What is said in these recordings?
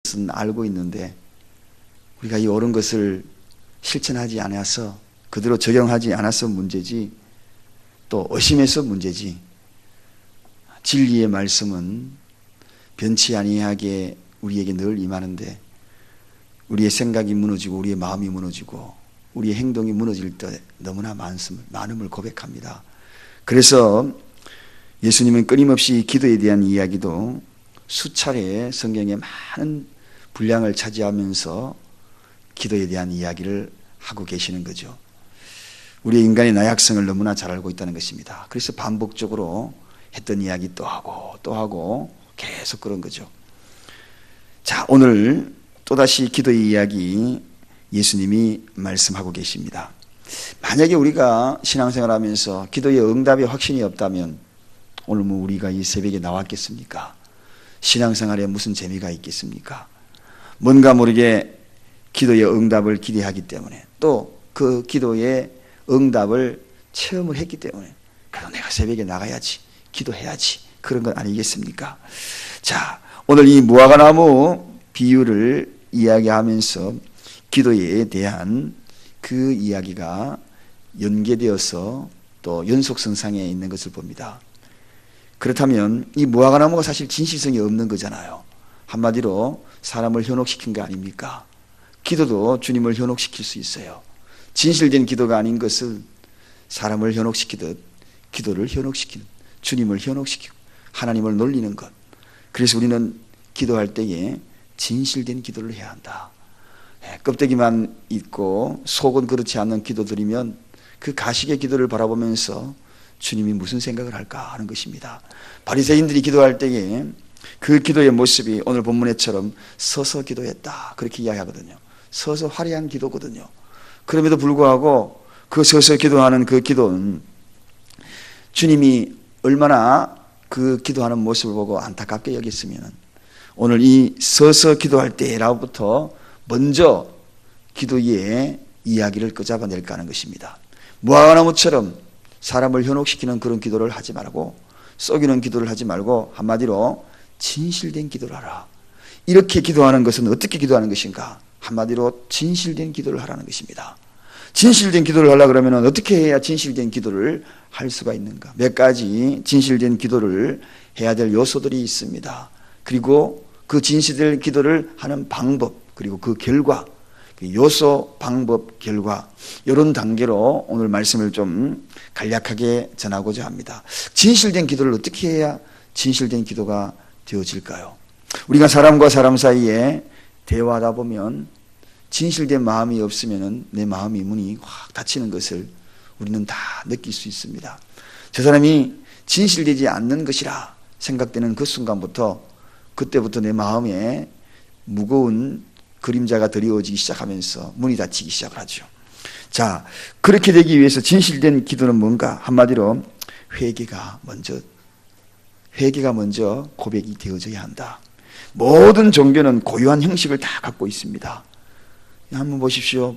것은 알고 있는데 우리가 이 옳은 것을 실천하지 않아서 그대로 적용하지 않아서 문제지, 또 의심해서 문제지, 진리의 말씀은 변치 아니하게 우리에게 늘 임하는데 우리의 생각이 무너지고 우리의 마음이 무너지고 우리의 행동이 무너질 때 너무나 많음을 고백합니다. 그래서 예수님은 끊임없이 기도에 대한 이야기도 수차례 성경에 많은 분량을 차지하면서 기도에 대한 이야기를 하고 계시는 거죠. 우리의 인간의 나약성을 너무나 잘 알고 있다는 것입니다. 그래서 반복적으로 했던 이야기 또 하고 또 하고 계속 그런 거죠. 자, 오늘 또다시 기도의 이야기 예수님이 말씀하고 계십니다. 만약에 우리가 신앙생활 하면서 기도의 응답에 확신이 없다면 오늘 뭐 우리가 이 새벽에 나왔겠습니까? 신앙생활에 무슨 재미가 있겠습니까? 뭔가 모르게 기도의 응답을 기대하기 때문에 또 그 기도의 응답을 체험을 했기 때문에 그래도 내가 새벽에 나가야지, 기도해야지, 그런 건 아니겠습니까? 자, 오늘 이 무화과나무 비유를 이야기하면서 기도에 대한 그 이야기가 연계되어서 또 연속성상에 있는 것을 봅니다. 그렇다면 이 무화과나무가 사실 진실성이 없는 거잖아요. 한마디로 사람을 현혹시킨 거 아닙니까? 기도도 주님을 현혹시킬 수 있어요. 진실된 기도가 아닌 것을 사람을 현혹시키듯 기도를 현혹시키는, 주님을 현혹시키고 하나님을 놀리는 것. 그래서 우리는 기도할 때에 진실된 기도를 해야 한다. 껍데기만 있고 속은 그렇지 않는 기도드리면 그 가식의 기도를 바라보면서 주님이 무슨 생각을 할까 하는 것입니다. 바리새인들이 기도할 때에 그 기도의 모습이 오늘 본문에처럼 서서 기도했다, 그렇게 이야기하거든요. 서서 화려한 기도거든요. 그럼에도 불구하고 그 서서 기도하는 그 기도는 주님이 얼마나 그 기도하는 모습을 보고 안타깝게 여겼으면 오늘 이 서서 기도할 때라부터 먼저 기도의 이야기를 끄잡아낼까 하는 것입니다. 무화과나무처럼 사람을 현혹시키는 그런 기도를 하지 말고, 속이는 기도를 하지 말고, 한마디로 진실된 기도를 하라. 이렇게 기도하는 것은 어떻게 기도하는 것인가? 한마디로 진실된 기도를 하라는 것입니다. 진실된 기도를 하려고 그러면 어떻게 해야 진실된 기도를 할 수가 있는가? 몇 가지 진실된 기도를 해야 될 요소들이 있습니다. 그리고 그 진실된 기도를 하는 방법, 그리고 그 결과, 요소, 방법, 결과, 이런 단계로 오늘 말씀을 좀 간략하게 전하고자 합니다. 진실된 기도를 어떻게 해야 진실된 기도가 되어질까요? 우리가 사람과 사람 사이에 대화하다 보면 진실된 마음이 없으면 내 마음이 문이 확 닫히는 것을 우리는 다 느낄 수 있습니다. 저 사람이 진실되지 않는 것이라 생각되는 그 순간부터, 그때부터 내 마음에 무거운 그림자가 드리워지기 시작하면서 문이 닫히기 시작을 하죠. 자, 그렇게 되기 위해서 진실된 기도는 뭔가? 한마디로 회개가 먼저 고백이 되어져야 한다. 모든 종교는 고유한 형식을 다 갖고 있습니다. 한번 보십시오.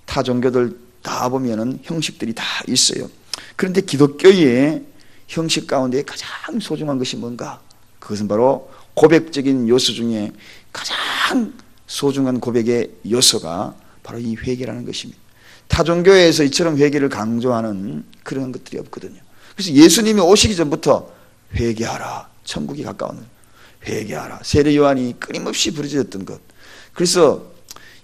타 종교들 다 보면은 형식들이 다 있어요. 그런데 기독교의 형식 가운데 가장 소중한 것이 뭔가? 그것은 바로 고백적인 요소 중에 가장 소중한 고백의 요소가 바로 이 회개라는 것입니다. 타 종교에서 이처럼 회개를 강조하는 그런 것들이 없거든요. 그래서 예수님이 오시기 전부터 회개하라, 천국이 가까운, 회개하라, 세례 요한이 끊임없이 부르짖었던 것. 그래서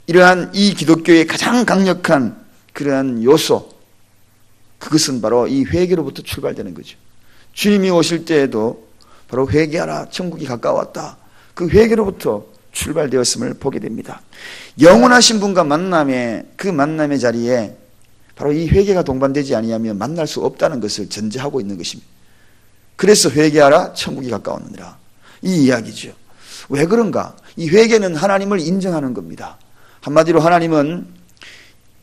이러한 이 기독교의 가장 강력한 그러한 요소, 그것은 바로 이 회개로부터 출발되는 거죠. 주님이 오실 때에도 바로 회개하라, 천국이 가까웠다, 그 회개로부터 출발되었음을 보게 됩니다. 영원하신 분과 그 만남의 자리에 바로 이 회개가 동반되지 아니하면 만날 수 없다는 것을 전제하고 있는 것입니다. 그래서 회개하라, 천국이 가까웠느니라, 이 이야기죠. 왜 그런가? 이 회개는 하나님을 인정하는 겁니다. 한마디로 하나님은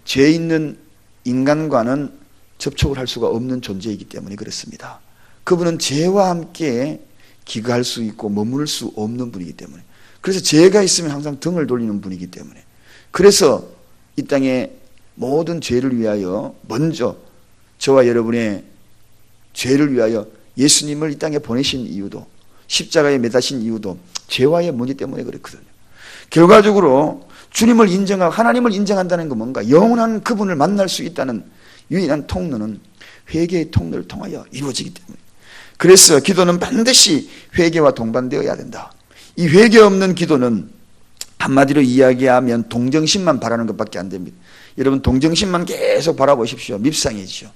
죄 있는 인간과는 접촉을 할 수가 없는 존재이기 때문에 그렇습니다. 그분은 죄와 함께 기거할 수 있고 머무를 수 없는 분이기 때문에, 그래서 죄가 있으면 항상 등을 돌리는 분이기 때문에, 그래서 이 땅에 모든 죄를 위하여 먼저 저와 여러분의 죄를 위하여 예수님을 이 땅에 보내신 이유도, 십자가에 매다신 이유도 죄와의 문제 때문에 그렇거든요. 결과적으로 주님을 인정하고 하나님을 인정한다는 건 뭔가? 영원한 그분을 만날 수 있다는 유일한 통로는 회개의 통로를 통하여 이루어지기 때문에, 그래서 기도는 반드시 회개와 동반되어야 된다. 이 회개 없는 기도는 한마디로 이야기하면 동정심만 바라는 것밖에 안 됩니다. 여러분, 동정심만 계속 바라보십시오. 밉상이죠.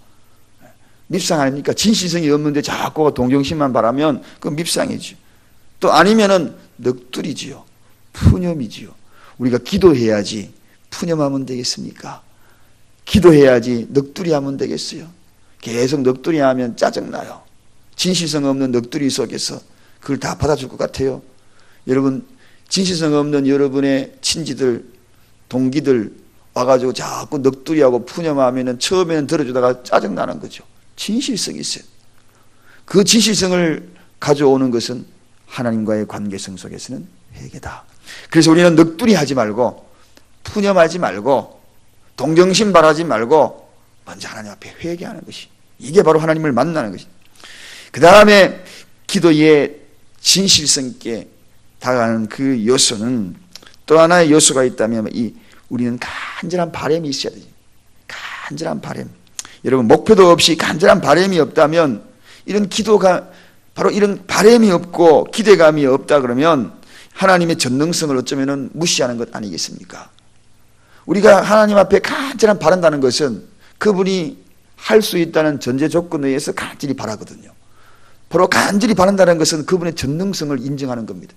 밉상 아닙니까? 진실성이 없는데 자꾸 동정심만 바라면 그건 밉상이죠. 또 아니면은 넋두리지요. 푸념이지요. 우리가 기도해야지 푸념하면 되겠습니까? 기도해야지 넋두리하면 되겠어요? 계속 넋두리하면 짜증나요. 진실성 없는 넋두리 속에서 그걸 다 받아줄 것 같아요. 여러분, 진실성 없는 여러분의 친지들, 동기들 와가지고 자꾸 넋두리하고 푸념하면 처음에는 들어주다가 짜증나는 거죠. 진실성이 있어요. 그 진실성을 가져오는 것은 하나님과의 관계성 속에서는 회개다. 그래서 우리는 넋두리하지 말고 푸념하지 말고 동정심 바라지 말고 먼저 하나님 앞에 회개하는 것이, 이게 바로 하나님을 만나는 것이. 그 다음에 기도의 진실성 있게 다가가는 그 요소는, 또 하나의 요소가 있다면 우리는 간절한 바람이 있어야 되죠. 간절한 바람. 여러분, 목표도 없이 간절한 바람이 없다면, 이런 기도가 바로 이런 바람이 없고 기대감이 없다 그러면 하나님의 전능성을 어쩌면 무시하는 것 아니겠습니까? 우리가 하나님 앞에 간절한 바란다는 것은 그분이 할 수 있다는 전제 조건에 의해서 간절히 바라거든요. 바로 간절히 바란다는 것은 그분의 전능성을 인정하는 겁니다.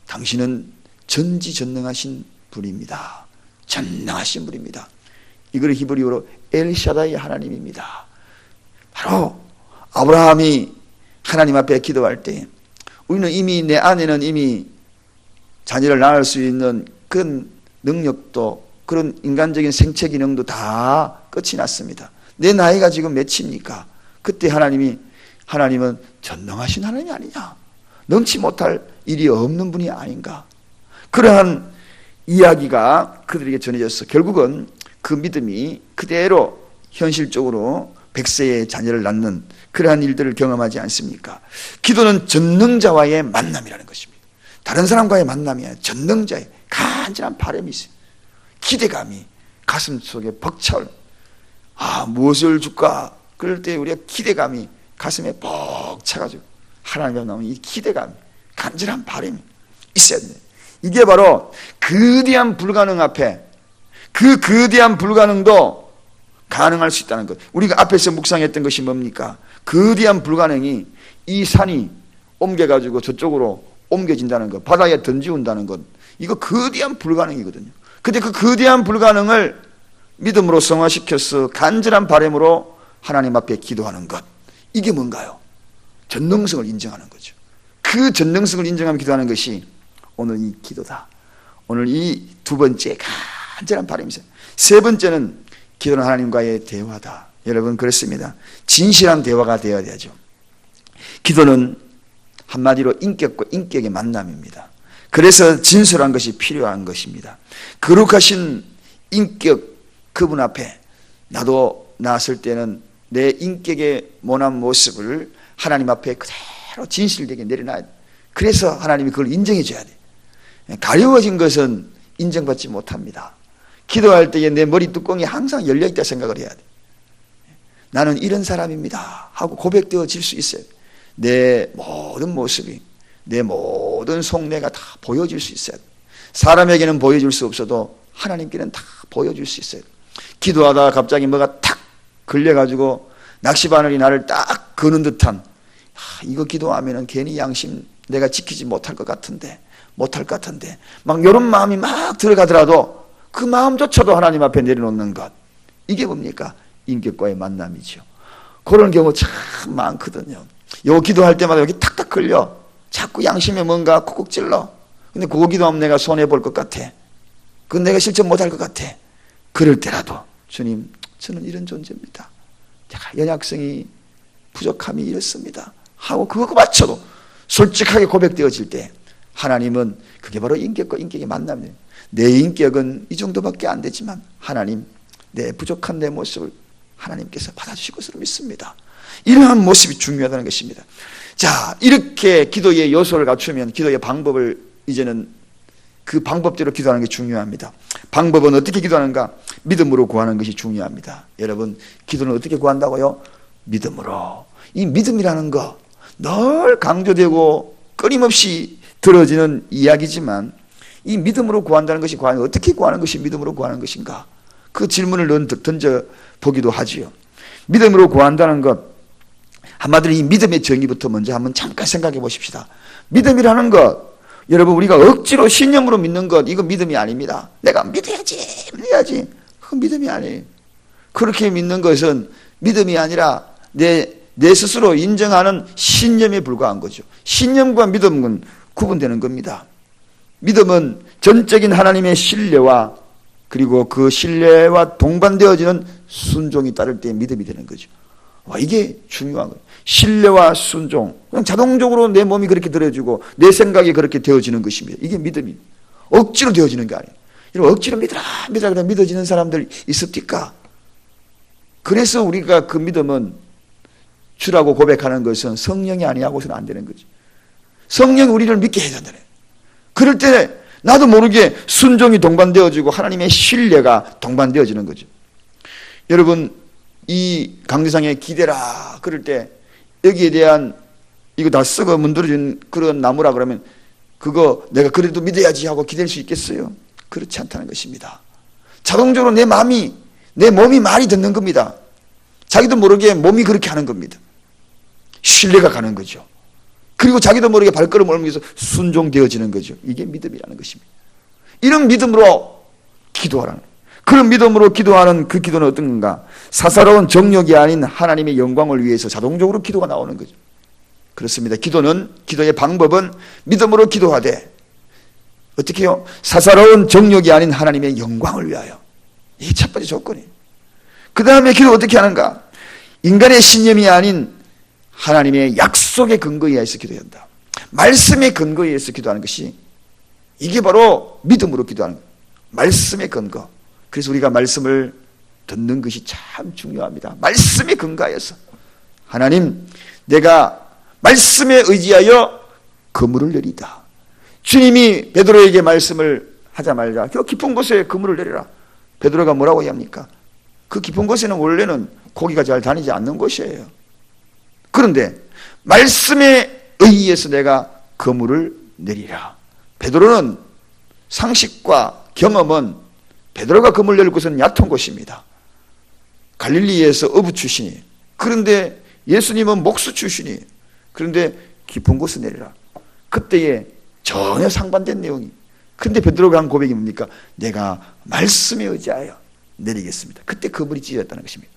당신은 전지전능하신 분입니다. 전능하신 분입니다. 이걸 히브리어로 엘샤다이 하나님입니다. 바로 아브라함이 하나님 앞에 기도할 때 우리는 이미 내 안에는 이미 자녀를 낳을 수 있는 그런 능력도, 그런 인간적인 생체 기능도 다 끝이 났습니다. 내 나이가 지금 몇입니까? 그때 하나님은 전능하신 하나님이 아니냐, 능치 못할 일이 없는 분이 아닌가, 그러한 이야기가 그들에게 전해졌어. 결국은 그 믿음이 그대로 현실적으로 100세의 자녀를 낳는 그러한 일들을 경험하지 않습니까? 기도는 전능자와의 만남이라는 것입니다. 다른 사람과의 만남이 아니라 전능자의 간절한 바람이 있어요. 기대감이 가슴 속에 벅차올, 무엇을 줄까? 그럴 때 우리가 기대감이 가슴에 벅차가지고 하나님 앞에 나오는 이 기대감, 간절한 바람이 있어야 돼요. 이게 바로 거대한 불가능 앞에, 그 거대한 불가능도 가능할 수 있다는 것. 우리가 앞에서 묵상했던 것이 뭡니까? 거대한 불가능이 이 산이 옮겨가지고 저쪽으로 옮겨진다는 것, 바다에 던지운다는 것, 이거 거대한 불가능이거든요. 근데 그 거대한 불가능을 믿음으로 성화시켜서 간절한 바람으로 하나님 앞에 기도하는 것, 이게 뭔가요? 전능성을 인정하는 거죠. 그 전능성을 인정하며 기도하는 것이 오늘 이 기도다. 오늘 이 두 번째 간절한 바람이세요. 세 번째는 기도는 하나님과의 대화다. 여러분, 그렇습니다. 진실한 대화가 되어야 되죠. 기도는 한마디로 인격과 인격의 만남입니다. 그래서 진솔한 것이 필요한 것입니다. 거룩하신 인격, 그분 앞에 나도 나왔을 때는 내 인격의 모난 모습을 하나님 앞에 그대로 진실되게 내려놔야 돼. 그래서 하나님이 그걸 인정해 줘야 돼. 가려워진 것은 인정받지 못합니다. 기도할 때에 내 머리 뚜껑이 항상 열려있다 생각을 해야 돼. 나는 이런 사람입니다 하고 고백되어질 수 있어요. 내 모든 모습이, 내 모든 속내가 다 보여질 수 있어요. 사람에게는 보여줄 수 없어도 하나님께는 다 보여줄 수 있어요. 기도하다가 갑자기 뭐가 탁 걸려가지고 낚시바늘이 나를 딱 거는 듯한, 이거 기도하면 괜히 양심 내가 지키지 못할 것 같은데 막 이런 마음이 막 들어가더라도 그 마음조차도 하나님 앞에 내려놓는 것, 이게 뭡니까? 인격과의 만남이죠. 그런 경우 참 많거든요. 요 기도할 때마다 여기 탁탁 걸려. 자꾸 양심에 뭔가 쿡쿡 찔러. 근데 그거 기도하면 내가 손해볼 것 같아. 그건 내가 실천 못할 것 같아. 그럴 때라도 주님, 저는 이런 존재입니다. 제가 연약성이, 부족함이 이렇습니다 하고 그거 맞춰도 솔직하게 고백되어질 때 하나님은 그게 바로 인격과 인격의 만남이에요. 내 인격은 이 정도밖에 안 되지만 하나님, 내 부족한 내 모습을 하나님께서 받아주실 것으로 믿습니다. 이러한 모습이 중요하다는 것입니다. 자, 이렇게 기도의 요소를 갖추면 기도의 방법을 이제는 그 방법대로 기도하는 게 중요합니다. 방법은 어떻게 기도하는가? 믿음으로 구하는 것이 중요합니다. 여러분, 기도는 어떻게 구한다고요? 믿음으로. 이 믿음이라는 거 늘 강조되고 끊임없이 들어지는 이야기지만, 이 믿음으로 구한다는 것이 과연 어떻게 구하는 것이 믿음으로 구하는 것인가? 그 질문을 던져보기도 하지요. 믿음으로 구한다는 것, 한마디로 이 믿음의 정의부터 먼저 한번 잠깐 생각해 보십시다. 믿음이라는 것, 여러분, 우리가 억지로 신념으로 믿는 것, 이거 믿음이 아닙니다. 내가 믿어야지. 그건 믿음이 아니에요. 그렇게 믿는 것은 믿음이 아니라 내 스스로 인정하는 신념에 불과한 거죠. 신념과 믿음은 구분되는 겁니다. 믿음은 전적인 하나님의 신뢰와, 그리고 그 신뢰와 동반되어지는 순종이 따를 때 믿음이 되는 거죠. 이게 중요한 거예요. 신뢰와 순종. 그냥 자동적으로 내 몸이 그렇게 들어주고 내 생각이 그렇게 되어지는 것입니다. 이게 믿음이. 억지로 되어지는 게 아니에요. 이런 억지로 믿어라 그냥 믿어지는 사람들 있습니까? 그래서 우리가 그 믿음은 주라고 고백하는 것은 성령이 아니하고서는 안 되는 거죠. 성령이 우리를 믿게 해야 된다네. 그럴 때 나도 모르게 순종이 동반되어지고 하나님의 신뢰가 동반되어지는 거죠. 여러분, 이 강대상에 기대라 그럴 때 여기에 대한, 이거 다 썩어 문드러진 그런 나무라 그러면 그거 내가 그래도 믿어야지 하고 기댈 수 있겠어요? 그렇지 않다는 것입니다. 자동적으로 내 몸이 말이 듣는 겁니다. 자기도 모르게 몸이 그렇게 하는 겁니다. 신뢰가 가는 거죠. 그리고 자기도 모르게 발걸음을 옮겨서 순종되어지는 거죠. 이게 믿음이라는 것입니다. 이런 믿음으로 기도하라는, 그런 믿음으로 기도하는 그 기도는 어떤 건가? 사사로운 정욕이 아닌 하나님의 영광을 위해서 자동적으로 기도가 나오는 거죠. 그렇습니다. 기도의 방법은 믿음으로 기도하되, 어떻게 해요? 사사로운 정욕이 아닌 하나님의 영광을 위하여. 이게 첫 번째 조건이에요. 그 다음에 기도 어떻게 하는가? 인간의 신념이 아닌 하나님의 약속의 근거에 의해서 기도해야 한다. 말씀의 근거에 의해서 기도하는 것이, 이게 바로 믿음으로 기도하는 거예요. 말씀의 근거. 그래서 우리가 말씀을 듣는 것이 참 중요합니다. 말씀에 근거하여서, 하나님, 내가 말씀에 의지하여 그물을 내리다. 주님이 베드로에게 말씀을 하자마자 저 깊은 곳에 그물을 내려라. 베드로가 뭐라고 합니까? 그 깊은 곳에는 원래는 고기가 잘 다니지 않는 곳이에요. 그런데 말씀에 의해서 내가 그물을 내리라. 베드로는 상식과 경험은, 베드로가 그물 내릴 곳은 얕은 곳입니다. 갈릴리에서 어부 출신이에요. 그런데 예수님은 목수 출신이에요. 그런데 깊은 곳에 내리라. 그때에 전혀 상반된 내용이. 그런데 베드로가 한 고백이 뭡니까? 내가 말씀에 의지하여 내리겠습니다. 그때 그물이 찢어졌다는 것입니다.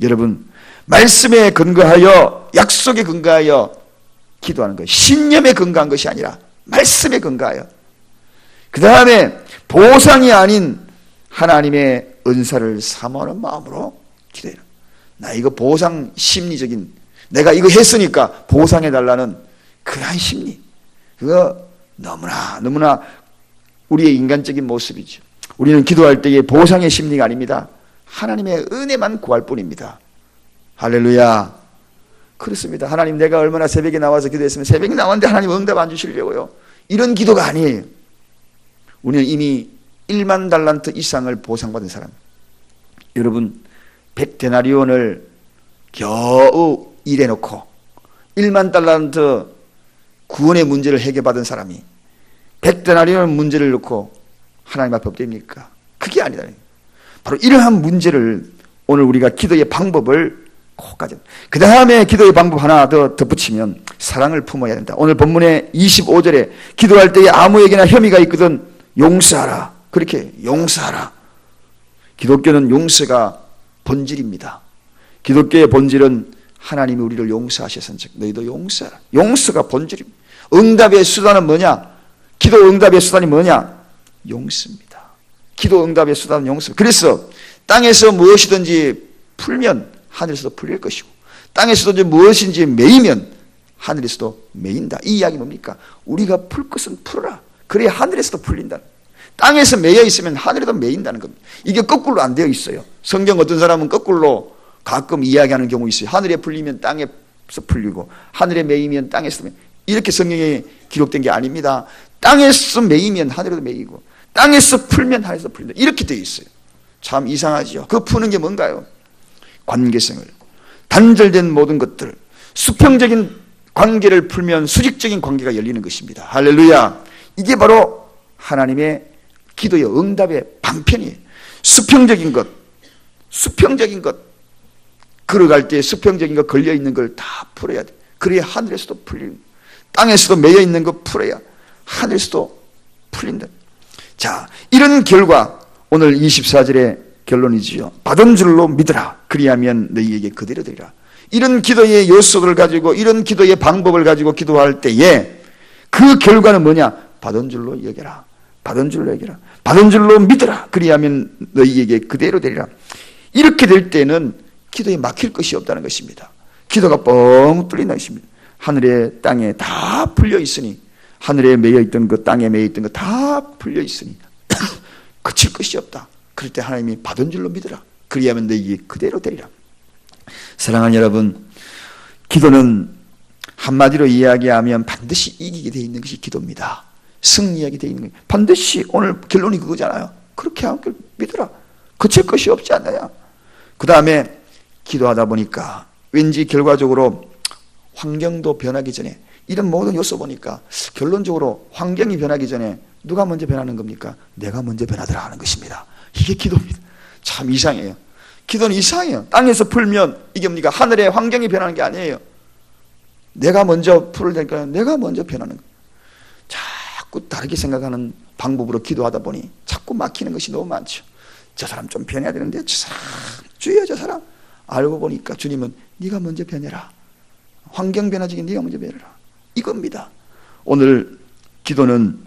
여러분, 말씀에 근거하여, 약속에 근거하여 기도하는 거예요. 신념에 근거한 것이 아니라 말씀에 근거하여. 그 다음에 보상이 아닌 하나님의 은사를 사모하는 마음으로 기도해라. 나 이거 보상 심리적인, 내가 이거 했으니까 보상해달라는 그러한 심리, 그거 너무나 우리의 인간적인 모습이죠. 우리는 기도할 때에 보상의 심리가 아닙니다. 하나님의 은혜만 구할 뿐입니다. 할렐루야. 그렇습니다. 하나님, 내가 얼마나 새벽에 나와서 기도했으면 새벽에 나왔는데 하나님 응답 안 주시려고요. 이런 기도가 아니에요. 우리는 이미 1만 달란트 이상을 보상받은 사람. 여러분, 100데나리온을 겨우 일해놓고 1만 달란트 구원의 문제를 해결받은 사람이 100데나리온 문제를 놓고 하나님 앞에 엎드립니까? 그게 아니다. 바로 이러한 문제를 오늘 우리가 기도의 방법을 꼭 가져. 그 다음에 기도의 방법 하나 더 덧붙이면 사랑을 품어야 된다. 오늘 본문의 25절에 기도할 때에 아무에게나 혐의가 있거든 용서하라. 그렇게 용서하라. 기독교는 용서가 본질입니다. 기독교의 본질은 하나님이 우리를 용서하셔서 너희도 용서하라. 용서가 본질입니다. 응답의 수단은 뭐냐? 기도 응답의 수단이 뭐냐? 용서입니다. 기도 응답의 수단은 용서. 그래서 땅에서 무엇이든지 풀면 하늘에서도 풀릴 것이고, 땅에서도 무엇인지 매이면 하늘에서도 매인다. 이 이야기 뭡니까? 우리가 풀 것은 풀어라. 그래야 하늘에서도 풀린다. 땅에서 매여 있으면 하늘에도 매인다는 겁니다. 이게 거꾸로 안 되어 있어요. 성경 어떤 사람은 거꾸로 가끔 이야기하는 경우 있어요. 하늘에 풀리면 땅에서 풀리고 하늘에 매이면 땅에서 매이고, 이렇게 성경에 기록된 게 아닙니다. 땅에서 매이면 하늘에도 매이고 땅에서 풀면 하늘에서 풀린다. 이렇게 되어 있어요. 참 이상하죠. 그 푸는 게 뭔가요? 관계성을, 단절된 모든 것들, 수평적인 관계를 풀면 수직적인 관계가 열리는 것입니다. 할렐루야. 이게 바로 하나님의 기도의 응답의 방편이에요. 수평적인 것, 걸어갈 때 수평적인 것 걸려있는 걸 다 풀어야 돼. 그래야 하늘에서도 풀리는, 땅에서도 매여있는 거 풀어야 하늘에서도 풀린다. 자, 이런 결과 오늘 24절의 결론이지요. 받은 줄로 믿으라. 그리하면 너희에게 그대로 되리라. 이런 기도의 요소들을 가지고, 이런 기도의 방법을 가지고 기도할 때에 그 결과는 뭐냐? 받은 줄로 여겨라. 받은 줄로 여겨라. 받은 줄로 믿으라. 그리하면 너희에게 그대로 되리라. 이렇게 될 때는 기도에 막힐 것이 없다는 것입니다. 기도가 뻥 뚫린다는 것입니다. 하늘에 땅에 다 풀려 있으니, 하늘에 매여 있던 것, 땅에 매여 있던 것 다 풀려 있으니 그칠 것이 없다. 그럴 때 하나님이 받은 줄로 믿으라. 그리하면 너희에게 그대로 되리라. 사랑하는 여러분, 기도는 한마디로 이야기하면 반드시 이기게 되어 있는 것이 기도입니다. 승리하게 되어 있는 거예요. 반드시 오늘 결론이 그거잖아요. 그렇게 하길 믿으라. 그칠 것이 없지 않나요? 그 다음에 기도하다 보니까 왠지 결과적으로 환경도 변하기 전에, 이런 모든 요소 보니까 결론적으로 환경이 변하기 전에 누가 먼저 변하는 겁니까? 내가 먼저 변하더라 하는 것입니다. 이게 기도입니다. 참 이상해요. 기도는 이상해요. 땅에서 풀면 이게 뭡니까? 하늘의 환경이 변하는 게 아니에요. 내가 먼저 풀을 테니까 내가 먼저 변하는 거예요. 자꾸 다르게 생각하는 방법으로 기도하다 보니 자꾸 막히는 것이 너무 많죠. 저 사람 좀 변해야 되는데, 저 사람 주의해, 저 사람. 알고 보니까 주님은 네가 먼저 변해라. 환경 변화지기 네가 먼저 변해라. 이겁니다. 오늘 기도는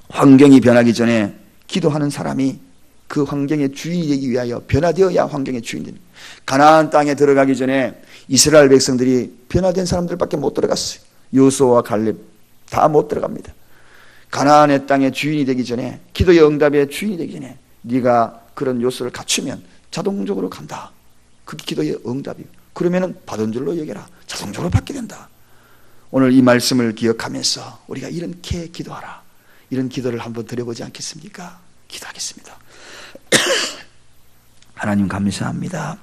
환경이 변하기 전에 기도하는 사람이 그 환경의 주인이 되기 위하여 변화되어야 환경의 주인이 됩니다. 가나안 땅에 들어가기 전에 이스라엘 백성들이 변화된 사람들밖에 못 들어갔어요. 요수아와 갈렙 다 못 들어갑니다. 가나안의 땅의 주인이 되기 전에, 기도의 응답의 주인이 되기 전에 네가 그런 요소를 갖추면 자동적으로 간다. 그게 기도의 응답이에요. 그러면은 받은 줄로 여겨라. 자동적으로 받게 된다. 오늘 이 말씀을 기억하면서 우리가 이렇게 기도하라. 이런 기도를 한번 드려보지 않겠습니까? 기도하겠습니다. 하나님 감사합니다.